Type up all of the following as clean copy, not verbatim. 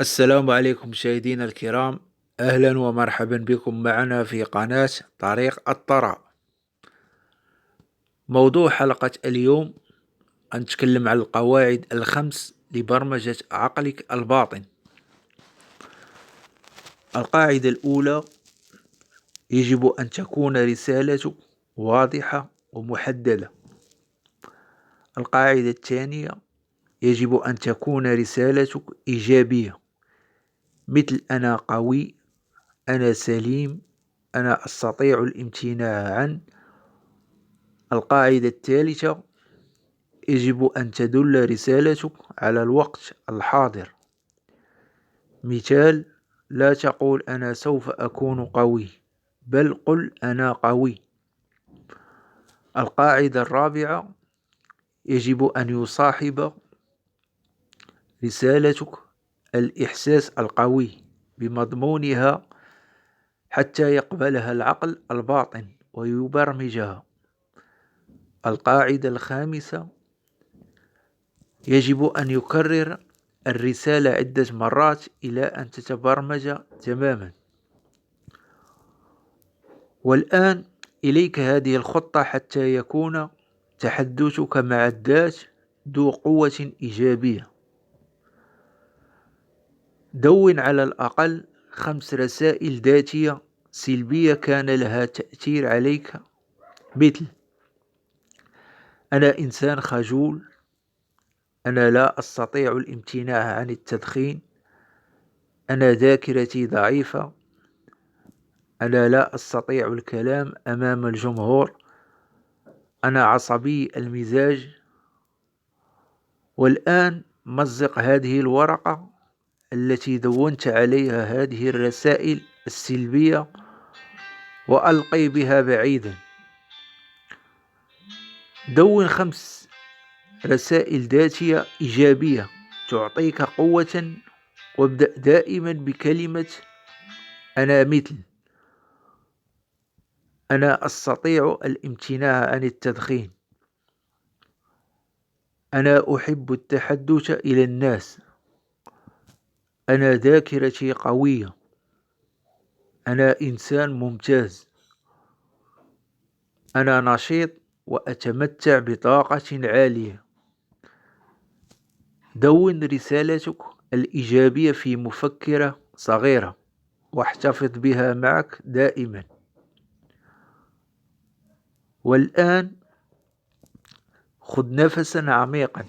السلام عليكم مشاهدينا الكرام. أهلا ومرحبا بكم معنا في قناة طريق الثراء. موضوع حلقة اليوم نتكلم عن القواعد الخمس لبرمجة عقلك الباطن. القاعدة الأولى: يجب أن تكون رسالتك واضحة ومحددة. القاعدة الثانية: يجب أن تكون رسالتك إيجابية، مثل أنا قوي، أنا سليم، أنا أستطيع الامتناع عن. القاعدة الثالثة: يجب أن تدل رسالتك على الوقت الحاضر. مثال: لا تقول أنا سوف أكون قوي، بل قل أنا قوي. القاعدة الرابعة: يجب أن يصاحب رسالتك الإحساس القوي بمضمونها حتى يقبلها العقل الباطن ويبرمجها. القاعدة الخامسة: يجب أن يكرر الرسالة عدة مرات إلى أن تتبرمج تماما. والآن إليك هذه الخطة حتى يكون تحدثك مع الذات ذو قوة إيجابية. دون على الأقل 5 رسائل ذاتية سلبية كان لها تأثير عليك، مثل: أنا إنسان خجول، أنا لا أستطيع الامتناع عن التدخين، أنا ذاكرتي ضعيفة، أنا لا أستطيع الكلام أمام الجمهور، أنا عصبي المزاج. والآن مزق هذه الورقة التي دونت عليها هذه الرسائل السلبية وألقي بها بعيدا. دون 5 رسائل ذاتية إيجابية تعطيك قوة، وابدأ دائما بكلمة أنا، مثل: أنا أستطيع الامتناع عن التدخين، أنا أحب التحدث إلى الناس، أنا ذاكرتي قوية، أنا إنسان ممتاز، أنا نشيط وأتمتع بطاقة عالية. دون رسالتك الإيجابية في مفكرة صغيرة واحتفظ بها معك دائما. والآن خذ نفسا عميقا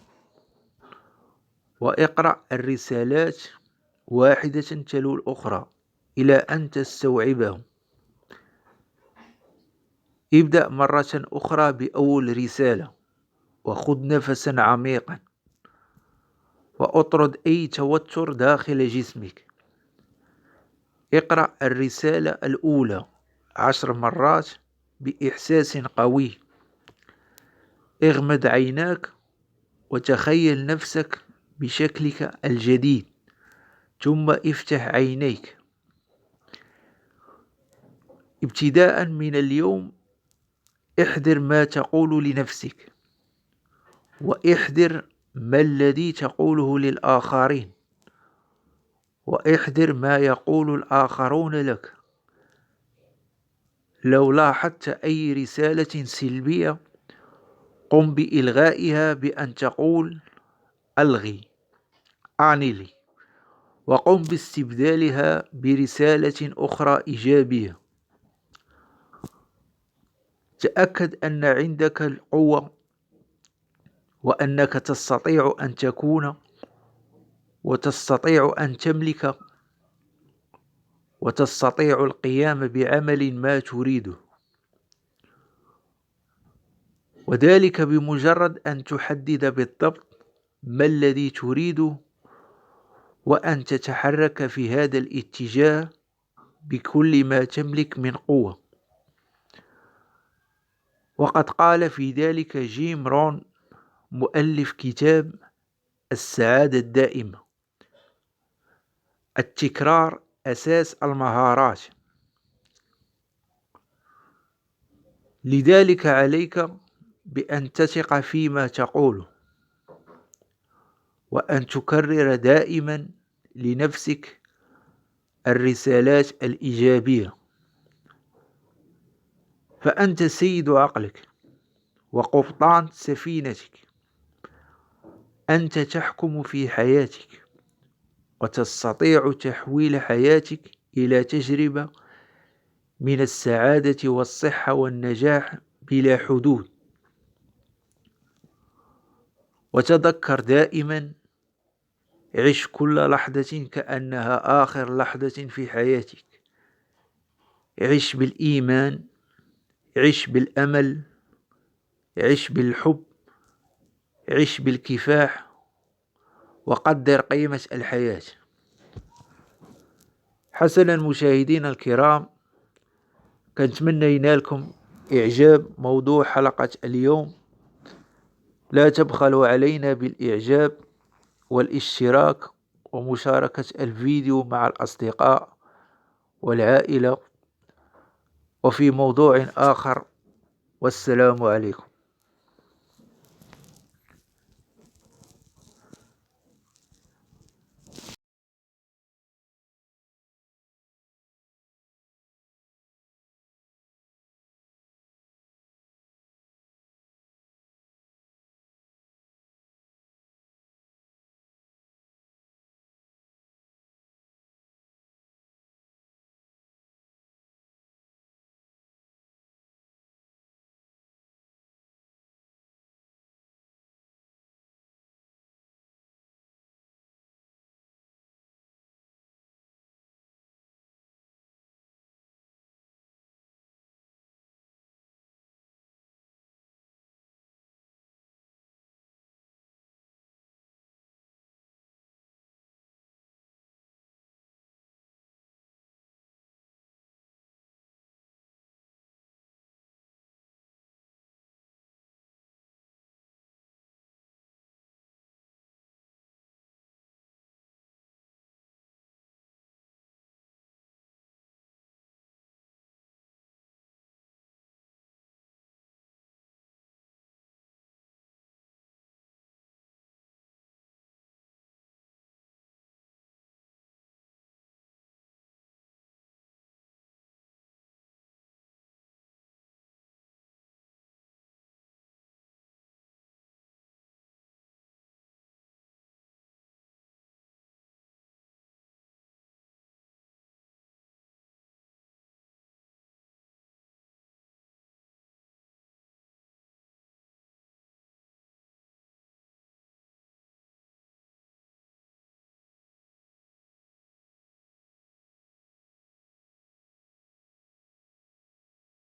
واقرأ الرسالات واحدة تلو الأخرى إلى أن تستوعبهم. ابدأ مرة أخرى بأول رسالة وخذ نفسا عميقا وأطرد أي توتر داخل جسمك. اقرأ الرسالة الأولى 10 مرات بإحساس قوي. اغمض عيناك وتخيل نفسك بشكلك الجديد، ثم افتح عينيك. ابتداء من اليوم احذر ما تقول لنفسك، واحذر ما الذي تقوله للآخرين، واحذر ما يقول الآخرون لك. لو لاحظت أي رسالة سلبية قم بإلغائها بأن تقول ألغي، أعني لي، وقم باستبدالها برسالة أخرى إيجابية. تأكد أن عندك القوة وأنك تستطيع أن تكون وتستطيع أن تملك وتستطيع القيام بعمل ما تريده، وذلك بمجرد أن تحدد بالضبط ما الذي تريده وأن تتحرك في هذا الاتجاه بكل ما تملك من قوة. وقد قال في ذلك جيم رون مؤلف كتاب السعادة الدائمة: التكرار أساس المهارات. لذلك عليك بأن تثق فيما تقوله، وأن تكرر دائما لنفسك الرسالات الإيجابية، فأنت سيد عقلك وقبطان سفينتك. أنت تحكم في حياتك، وتستطيع تحويل حياتك إلى تجربة من السعادة والصحة والنجاح بلا حدود. وتذكر دائما، عش كل لحظة كأنها آخر لحظة في حياتك. عش بالإيمان، عش بالأمل، عش بالحب، عش بالكفاح، وقدر قيمة الحياة. حسنا مشاهدينا الكرام، كنتمنى ينالكم إعجاب موضوع حلقة اليوم. لا تبخلوا علينا بالإعجاب والاشتراك ومشاركة الفيديو مع الأصدقاء والعائلة، وفي موضوع آخر، والسلام عليكم.